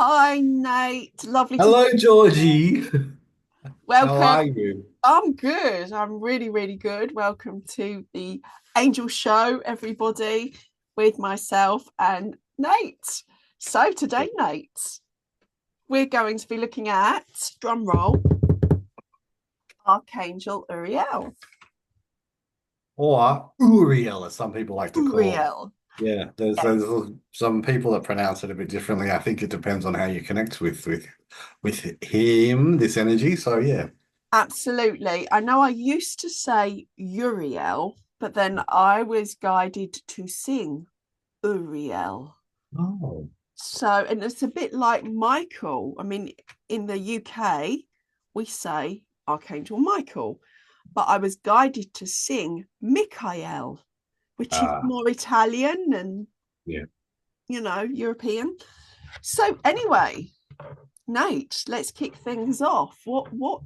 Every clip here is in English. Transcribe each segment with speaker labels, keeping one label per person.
Speaker 1: Hi, Nate. Lovely to
Speaker 2: Hello, Georgie. How are
Speaker 1: welcome.
Speaker 2: you?
Speaker 1: I'm good. I'm really, really good. Welcome to the Angel Show, everybody, with myself and Nate. So today, Nate, we're going to be looking at drum roll, Archangel Uriel.
Speaker 2: Or Uriel, as some people like to call.
Speaker 1: Uriel.
Speaker 2: Yeah, there's
Speaker 1: Yes,
Speaker 2: some people that pronounce it a bit differently. I think it depends on how you connect with him, this energy. So yeah.
Speaker 1: absolutely. I know I used to say Uriel, but then I was guided to sing Uriel.
Speaker 2: Oh.
Speaker 1: So, and it's a bit like Michael. I mean, in the UK, we say Archangel Michael, but I was guided to sing Michael, which is
Speaker 2: Ah,
Speaker 1: more Italian and,
Speaker 2: yeah.
Speaker 1: European. So, anyway, Nate, let's kick things off. What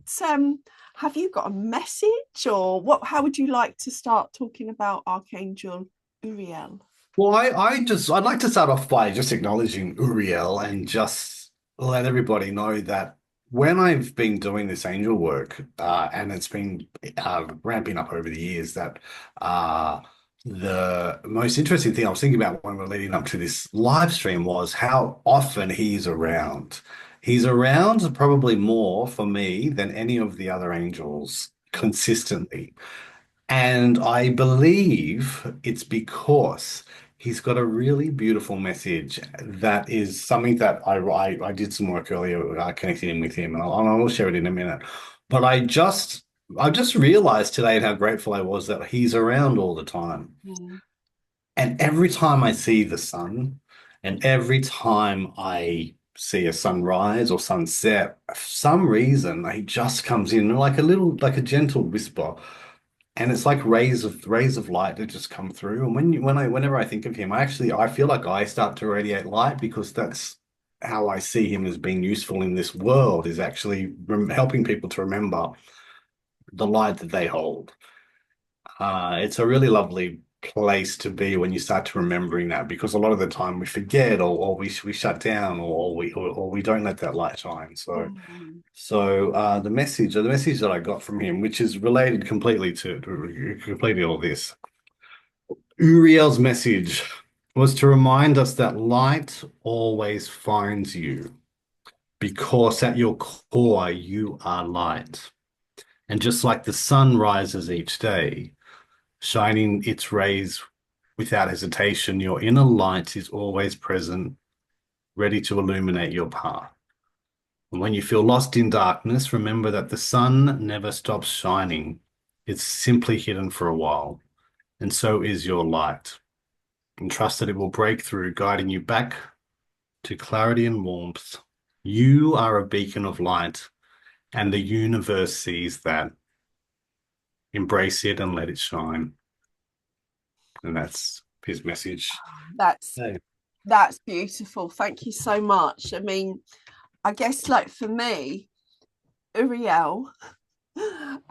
Speaker 1: have you got a message or how would you like to start talking about Archangel Uriel?
Speaker 2: Well, I'd like to start off by just acknowledging Uriel and just let everybody know that when I've been doing this angel work, and it's been ramping up over the years, that uh, the most interesting thing I was thinking about when we're leading up to this live stream was how often he's around. He's around probably more for me than any of the other angels consistently. And I believe it's because he's got a really beautiful message that is something that I did some work earlier connecting in with him, and I'll share it in a minute. But I just realized today how grateful I was that he's around all the time.
Speaker 1: Mm.
Speaker 2: And every time I see the sun, and every time I see a sunrise or sunset, for some reason he just comes in like a gentle whisper, and it's like rays of light that just come through. And whenever I think of him, I feel like I start to radiate light because that's how I see him as being useful in this world, is actually helping people to remember the light that they hold. It's a really lovely place to be when you start to remembering that, because a lot of the time we forget, or we shut down, or we don't let that light shine.
Speaker 1: Mm.
Speaker 2: The message that I got from him, which is related completely to completely all this, Uriel's message was to remind us that light always finds you, because at your core you are light. And just like the sun rises each day, shining its rays without hesitation, your inner light is always present, ready to illuminate your path. And when you feel lost in darkness, remember that the sun never stops shining. It's simply hidden for a while, and so is your light. And trust that it will break through, guiding you back to clarity and warmth. You are a beacon of light, and the universe sees that. Embrace it and let it shine. And that's his message.
Speaker 1: That's
Speaker 2: Hey.
Speaker 1: That's beautiful. Thank you so much. I mean, I guess like for me, Uriel,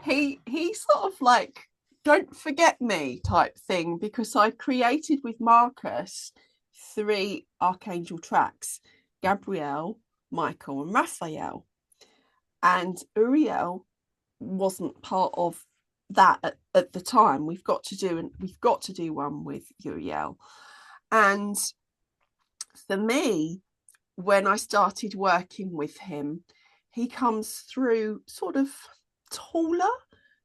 Speaker 1: he sort of like don't forget me type thing because I created with Marcus three archangel tracks, Gabrielle, Michael, and Raphael. And Uriel wasn't part of that at the time. We've got to do one with Uriel. And for me, when I started working with him, he comes through sort of taller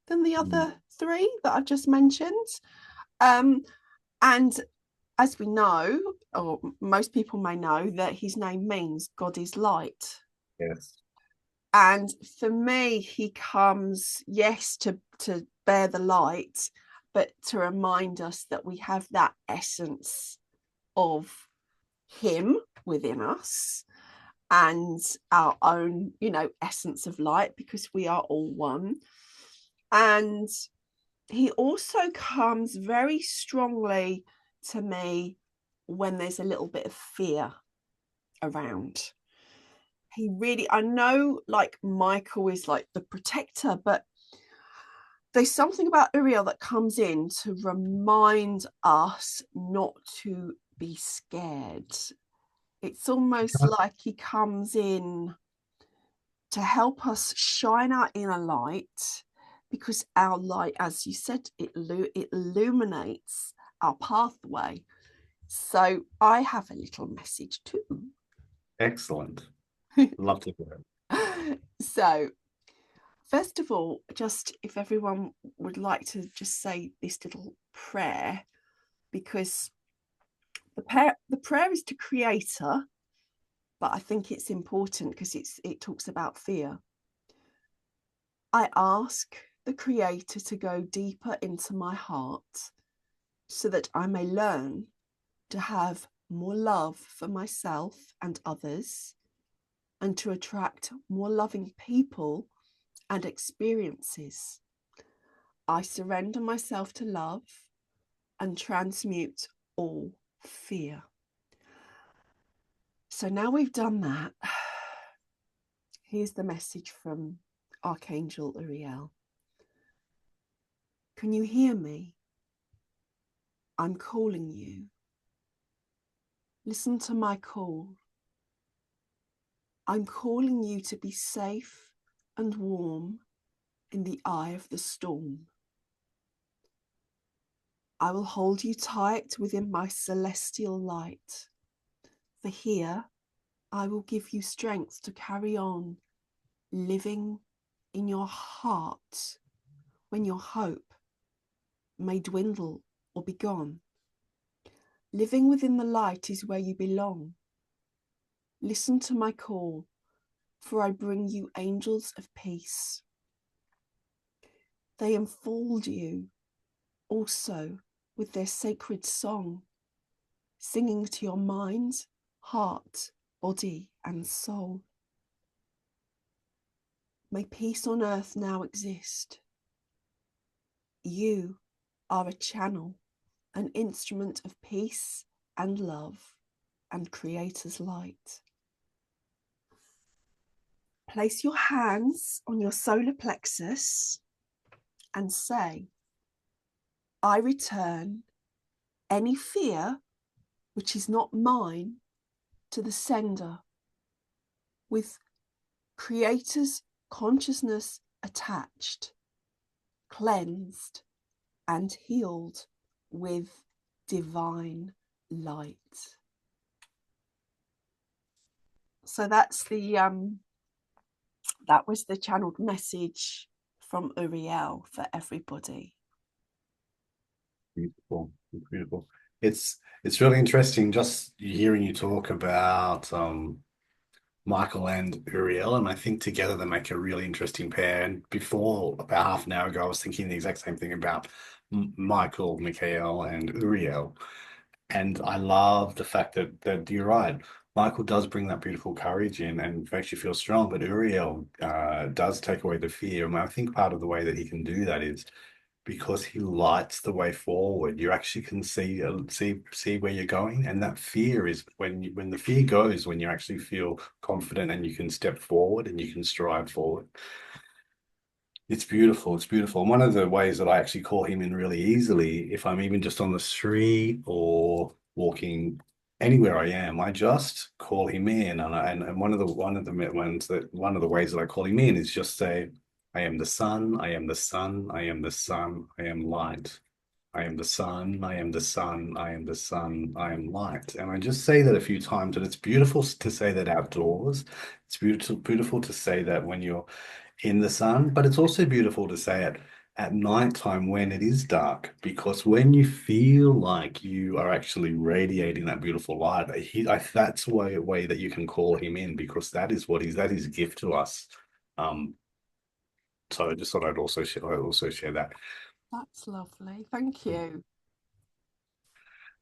Speaker 1: than the other three that I've just mentioned. Um, and as we know, or most people may know, that his name means God is light.
Speaker 2: Yes.
Speaker 1: And for me, he comes, yes, to bear the light, but to remind us that we have that essence of him within us and our own, essence of light because we are all one. And he also comes very strongly to me when there's a little bit of fear around. I know like Michael is like the protector, but there's something about Uriel that comes in to remind us not to be scared It's almost like he comes in to help us shine our inner light, because our light, as you said, it illuminates our pathway. So I have a little message too.
Speaker 2: Excellent. Love to hear it.
Speaker 1: So first of all, just if everyone would like to just say this little prayer, because the prayer is to Creator, but I think it's important because it talks about fear. I ask the Creator to go deeper into my heart so that I may learn to have more love for myself and others, and to attract more loving people and experiences. I surrender myself to love and transmute all fear. So now we've done that, here's the message from Archangel Uriel. Can you hear me? I'm calling you. Listen to my call. I'm calling you to be safe and warm in the eye of the storm. I will hold you tight within my celestial light. For here, I will give you strength to carry on living in your heart when your hope may dwindle or be gone. Living within the light is where you belong. Listen to my call, for I bring you angels of peace. They enfold you also with their sacred song, singing to your mind, heart, body, and soul. May peace on earth now exist. You are a channel, an instrument of peace and love and Creator's light. Place your hands on your solar plexus and say, I return any fear which is not mine to the sender, with Creator's consciousness attached, cleansed and healed with divine light. So that's that was the channeled message from Uriel for everybody.
Speaker 2: Beautiful, beautiful. It's really interesting just hearing you talk about Michael and Uriel, and I think together they make a really interesting pair. And before, about half an hour ago, I was thinking the exact same thing about Michael, Michael, and Uriel. And I love the fact that you're right. Michael does bring that beautiful courage in and makes you feel strong, but Uriel does take away the fear. And I think part of the way that he can do that is because he lights the way forward. You actually can see where you're going, and that fear is when the fear goes, when you actually feel confident and you can step forward and you can strive forward. It's beautiful. It's beautiful. And one of the ways that I actually call him in really easily, if I'm even just on the street or walking anywhere I am, I just call him in. And one of the one of the ways that I call him in is just say, I am the sun, I am the sun, I am the sun, I am light. I am the sun, I am the sun, I am the sun, I am light. And I just say that a few times, and it's beautiful to say that outdoors. It's beautiful to say that when you're in the sun, but it's also beautiful to say it at nighttime when it is dark, because when you feel like you are actually radiating that beautiful light, that's a way that you can call him in, because that is a gift to us. Um, so I just thought I'd also share that.
Speaker 1: That's lovely. Thank you.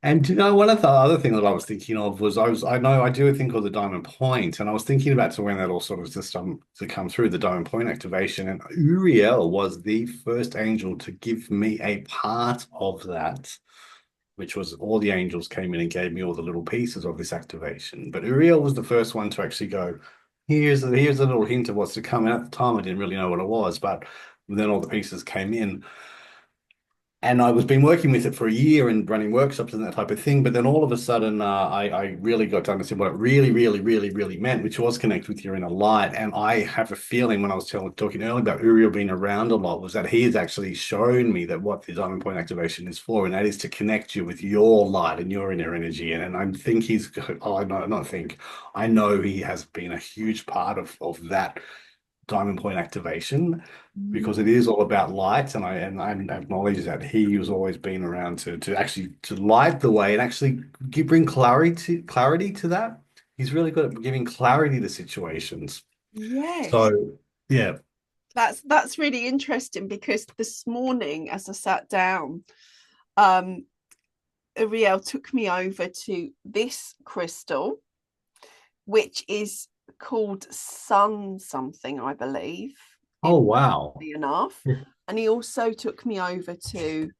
Speaker 2: And you know, one of the other things that I was thinking of was I know I do think of the diamond point, and I was thinking about to when that all sort of just to come through the diamond point activation, and Uriel was the first angel to give me a part of that, which was all the angels came in and gave me all the little pieces of this activation. But Uriel was the first one to actually go, here's a little hint of what's to come. And at the time, I didn't really know what it was, but then all the pieces came in. and I was been working with it for a year and running workshops and that type of thing. But then all of a sudden, I really got to understand what it really, really, really, really meant, which was connect with your inner light. And I have a feeling when I was talking earlier about Uriel being around a lot, was that he has actually shown me that what the diamond point activation is for, and that is to connect you with your light and your inner energy. And I think I know, not think, I know he has been a huge part of that diamond point activation, because it is all about light, and I acknowledge that he was always been around to actually to light the way and actually bring clarity to that. He's really good at giving clarity to situations.
Speaker 1: Yes.
Speaker 2: So yeah.
Speaker 1: That's really interesting, because this morning as I sat down, um, Uriel took me over to this crystal, which is called sun something, I believe,
Speaker 2: Oh wow.
Speaker 1: interestingly enough. And he also took me over to,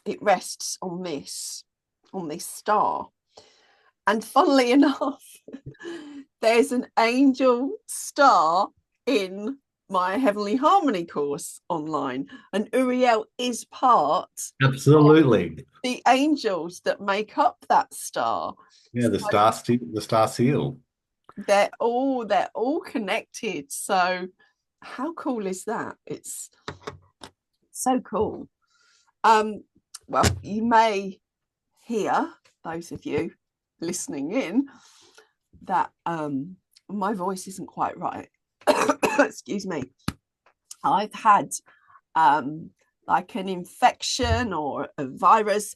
Speaker 1: it rests on this star. And funnily enough, there's an angel star in my Heavenly Harmony course online. And Uriel is part of
Speaker 2: Absolutely.
Speaker 1: the angels that make up that star.
Speaker 2: Yeah,
Speaker 1: So
Speaker 2: the star seal.
Speaker 1: they're all connected. So how cool is that? It's so cool. Um, well, you may hear, those of you listening in, that my voice isn't quite right. Excuse me. I've had like an infection or a virus,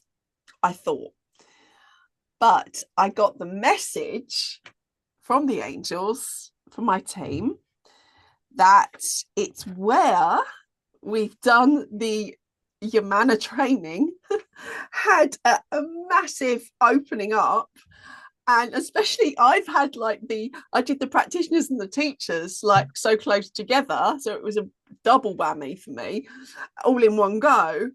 Speaker 1: I thought. But I got the message from the angels, from my team, that it's where we've done the Yamana training, had a massive opening up. And especially I've had like I did the practitioners and the teachers like so close together, so it was a double whammy for me, all in one go.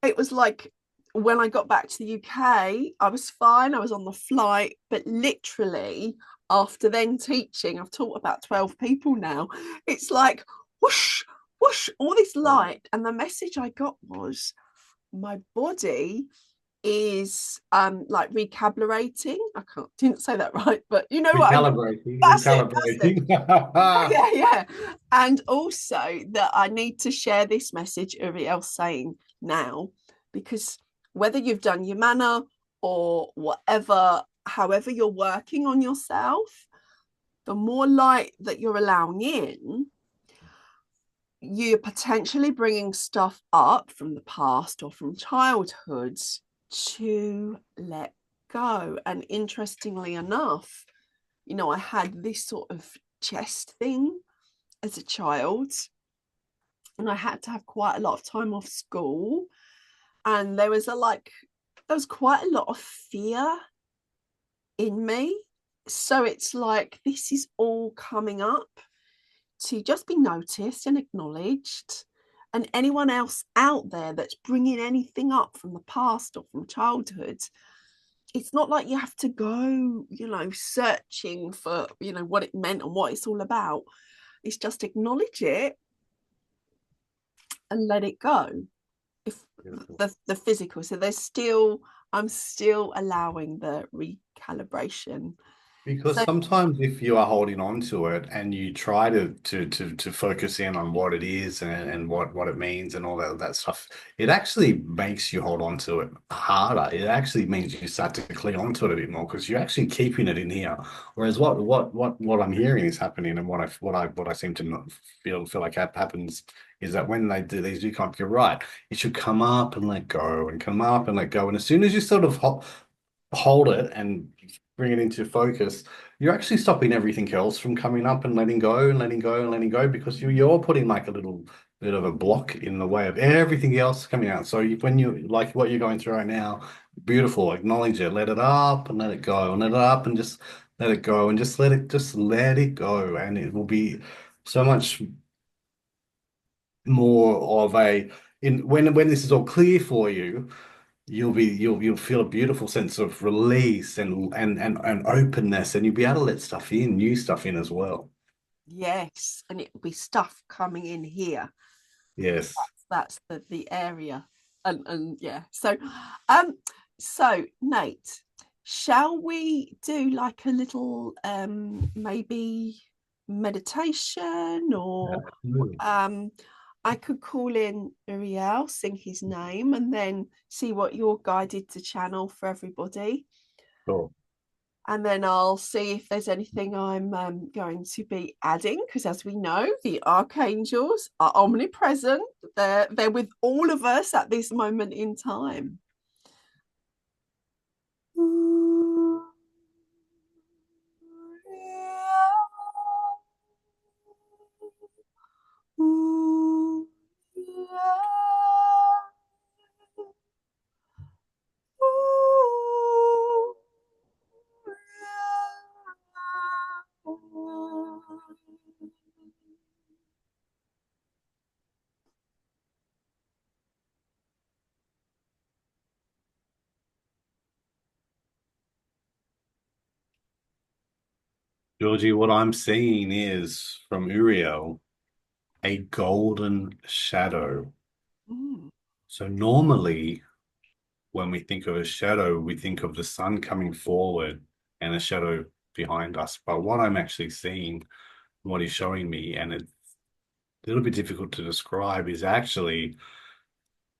Speaker 1: It was like when I got back to the UK, I was fine, I was on the flight, but literally after then teaching, I've taught about 12 people now, it's like whoosh whoosh, all this light. And the message I got was my body is like recalibrating. I didn't say that right, but you know what I mean. That's it, that's it.
Speaker 2: Recalibrating.
Speaker 1: Yeah, yeah. And also that I need to share this message Uriel saying now, because whether you've done your manner or whatever, however you're working on yourself, the more light that you're allowing in, you're potentially bringing stuff up from the past or from childhood to let go. And interestingly enough, I had this sort of chest thing as a child, and I had to have quite a lot of time off school. And there was quite a lot of fear in me. So it's like this is all coming up to just be noticed and acknowledged. And anyone else out there that's bringing anything up from the past or from childhood, it's not like you have to go, searching for, what it meant and what it's all about. It's just acknowledge it and let it go. If the physical, so I'm still allowing the recalibration.
Speaker 2: Because
Speaker 1: So
Speaker 2: sometimes if you are holding on to it and you try to focus in on what it is and what it means and all that stuff, it actually makes you hold on to it harder. It actually means you start to cling on to it a bit more because you're actually keeping it in here. Whereas what I'm hearing is happening, and what I seem to not feel like happens is that when they do these do come, you're right. It should come up and let go, and come up and let go. And as soon as you sort of hold it and bring it into focus, you're actually stopping everything else from coming up and letting go and letting go and letting go, because you're putting like a little bit of a block in the way of everything else coming out. So when you like what you're going through right now, beautiful, acknowledge it, let it up and let it go, and let it up and just let it go, and just let it go, and it will be so much more of a in when this is all clear for you. You'll feel a beautiful sense of release and openness, and you'll be able to let stuff in, new stuff in as well.
Speaker 1: yes, and it'll be stuff coming in here.
Speaker 2: Yes.
Speaker 1: That's the area. and yeah. So Nate, shall we do like a little maybe meditation, or
Speaker 2: Absolutely.
Speaker 1: I could call in Uriel, sing his name, and then see what you're guided to channel for everybody.
Speaker 2: Cool.
Speaker 1: And then I'll see if there's anything I'm going to be adding, because as we know, the archangels are omnipresent. They're with all of us at this moment in time.
Speaker 2: Georgie, what I'm seeing is from Uriel a golden shadow.
Speaker 1: Mm.
Speaker 2: So normally when we think of a shadow, we think of the sun coming forward and a shadow behind us. But what I'm actually seeing, what he's showing me, and it's a little bit difficult to describe, is actually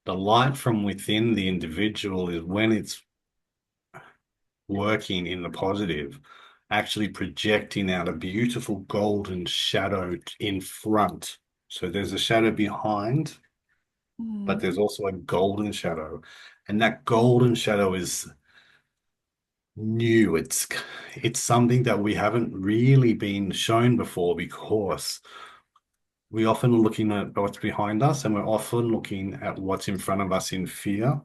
Speaker 2: the light from within the individual is when it's working in the positive, actually projecting out a beautiful golden shadow in front. So there's a shadow behind, but
Speaker 1: Mm.
Speaker 2: there's also a golden shadow. And that golden shadow is new. It's something that we haven't really been shown before, because we often are looking at what's behind us and we're often looking at what's in front of us in fear.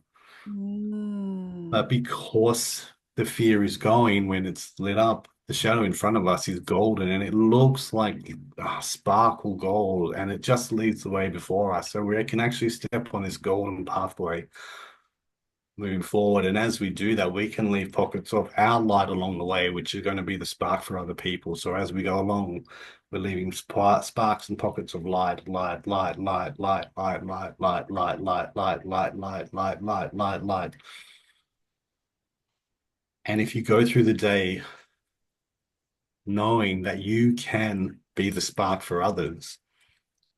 Speaker 1: Mm.
Speaker 2: But because the fear is going, when it's lit up, the shadow in front of us is golden and it looks like sparkle gold, and it just leads the way before us. So we can actually step on this golden pathway moving forward. And as we do that, we can leave pockets of our light along the way, which is going to be the spark for other people. So as we go along, we're leaving sparks and pockets of light, light, light, light, light, light, light, light, light, light, light, light, light, light, light, light, light. And if you go through the day knowing that you can be the spark for others,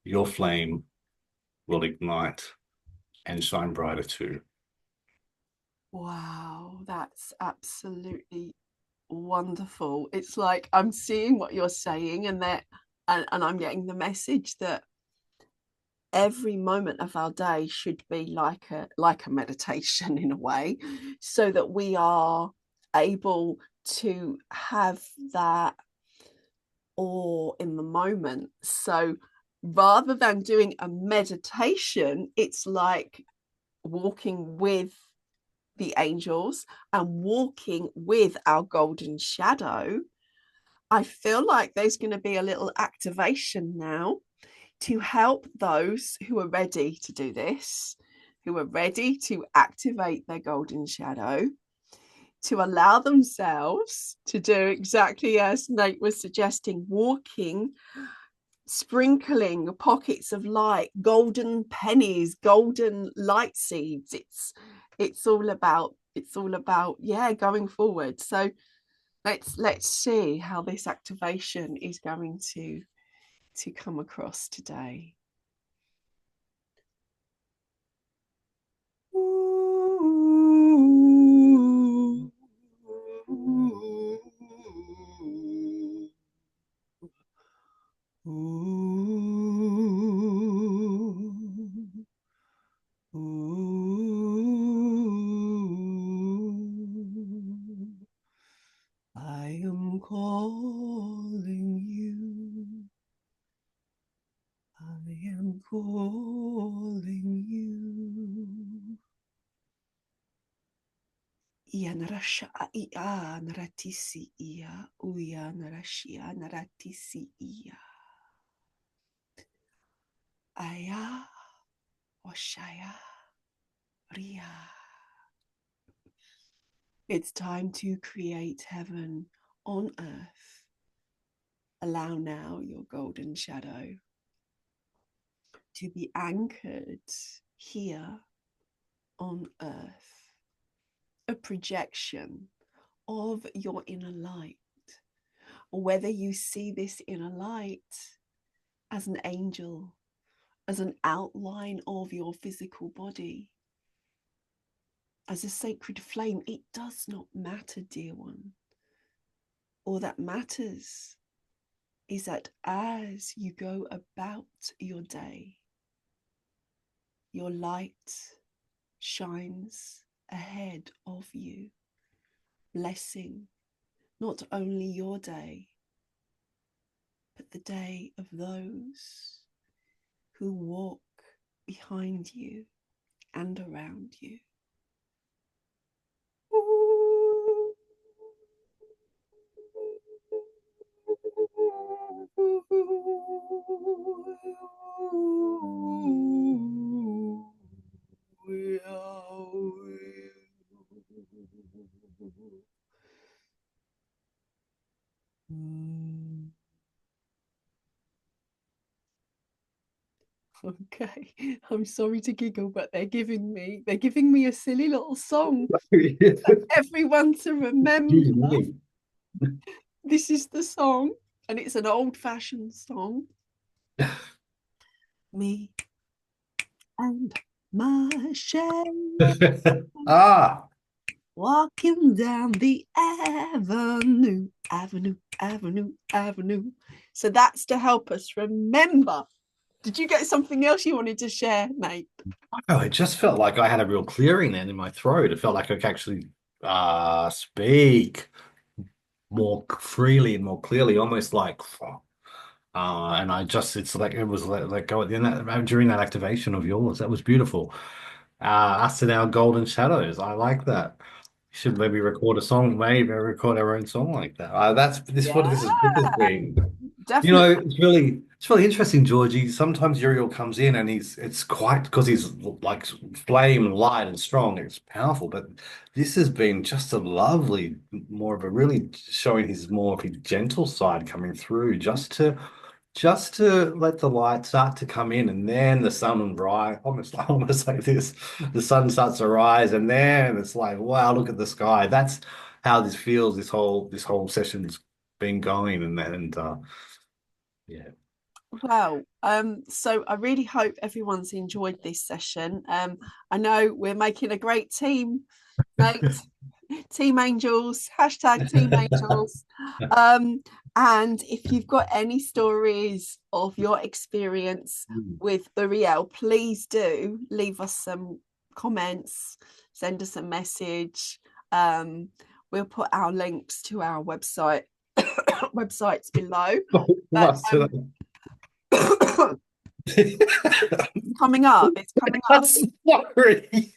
Speaker 2: your flame will ignite and shine brighter too.
Speaker 1: Wow, that's absolutely wonderful. It's like I'm seeing what you're saying, and I'm getting the message that every moment of our day should be like a meditation in a way, so that we are able to have that awe in the moment. So rather than doing a meditation, it's like walking with the angels and walking with our golden shadow. I feel like there's going to be a little activation now to help those who are ready to do this, who are ready to activate their golden shadow, to allow themselves to do exactly as Nate was suggesting, walking, sprinkling pockets of light, golden pennies, golden light seeds. It's all about yeah, going forward. So let's see how this activation is going to come across today. I am calling you. I am calling you. Ia narasha ia naratisi ia uia narashia naratisi ia. Aya oshaya ria. It's time to create heaven on earth. Allow now your golden shadow to be anchored here on earth, a projection of your inner light, or whether you see this inner light as an angel, as an outline of your physical body, as a sacred flame, it does not matter, dear one. All that matters is that as you go about your day, your light shines ahead of you, blessing not only your day, but the day of those who walk behind you and around you. Okay, I'm sorry to giggle, but they're giving me a silly little song for everyone to remember.
Speaker 2: Excuse me.
Speaker 1: This is the song, and it's an old-fashioned song. Me and my shade
Speaker 2: Ah,
Speaker 1: walking down the avenue, avenue, avenue, avenue. So that's to help us remember. Did you get something else you wanted to share, mate?
Speaker 2: oh, it just felt like I had a real clearing then in my throat. It felt like I could actually speak more freely and more clearly, almost like and I just it's like it was like go at the end during that activation of yours. That was beautiful. Us in our golden shadows. I like that. Should maybe record a song, maybe record our own song like that. That's this what
Speaker 1: Yeah,
Speaker 2: this has been. You know,
Speaker 1: definitely.
Speaker 2: it's really interesting, Georgie. Sometimes Uriel comes in and it's quite because he's like flame and light and strong. It's powerful, but this has been just a lovely, more of a really showing his more of his gentle side coming through, just to let the light start to come in, and then the sun will rise. Almost like this, the sun starts to rise, and then it's like, wow, look at the sky. That's how this feels. This whole session's been going, and yeah.
Speaker 1: Well, so I really hope everyone's enjoyed this session. I know we're making a great team, mate. Team Angels, hashtag Team Angels. Um, and if you've got any stories of your experience with Uriel, please do leave us some comments, send us a message. We'll put our links to our websites below. But
Speaker 2: Must have-
Speaker 1: coming up. It's coming
Speaker 2: I'm
Speaker 1: up.
Speaker 2: sorry.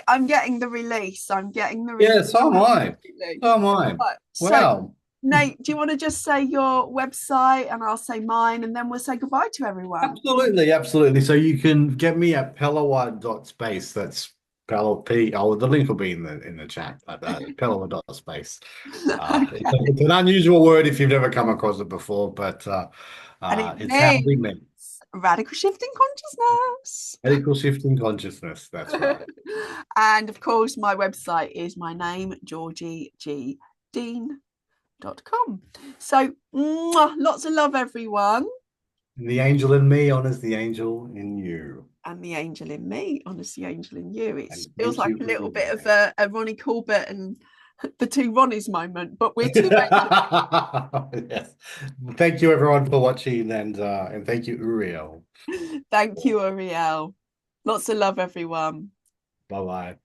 Speaker 1: I'm getting the release. I'm getting the release.
Speaker 2: Yeah, so am I.
Speaker 1: Absolutely.
Speaker 2: So am I.
Speaker 1: Right. So,
Speaker 2: Wow.
Speaker 1: Nate, do you want to just say your website and I'll say mine and then we'll say goodbye to everyone?
Speaker 2: Absolutely, absolutely. So you can get me at Pelawa.space. That's Pella P. Oh, the link will be in the chat. Pelawa.space. It's an unusual word if you've never come across it before, but
Speaker 1: And it
Speaker 2: it's how we
Speaker 1: means
Speaker 2: meet.
Speaker 1: radical shifting consciousness.
Speaker 2: Medical shifting consciousness. That's right.
Speaker 1: And of course, my website is my name, Georgie G. Deyn.com. So, lots of love, everyone.
Speaker 2: And the angel in me honors the angel in you.
Speaker 1: And the angel in me, honestly, angel in you. It
Speaker 2: And
Speaker 1: feels
Speaker 2: thank
Speaker 1: like
Speaker 2: you
Speaker 1: a
Speaker 2: for
Speaker 1: little
Speaker 2: being
Speaker 1: bit of
Speaker 2: there.
Speaker 1: a Ronnie Corbett and the two Ronnies moment, but we're two
Speaker 2: Yes. Thank you everyone for watching and thank you, Uriel.
Speaker 1: angels. Thank you, Uriel. Lots of love, everyone.
Speaker 2: Bye bye.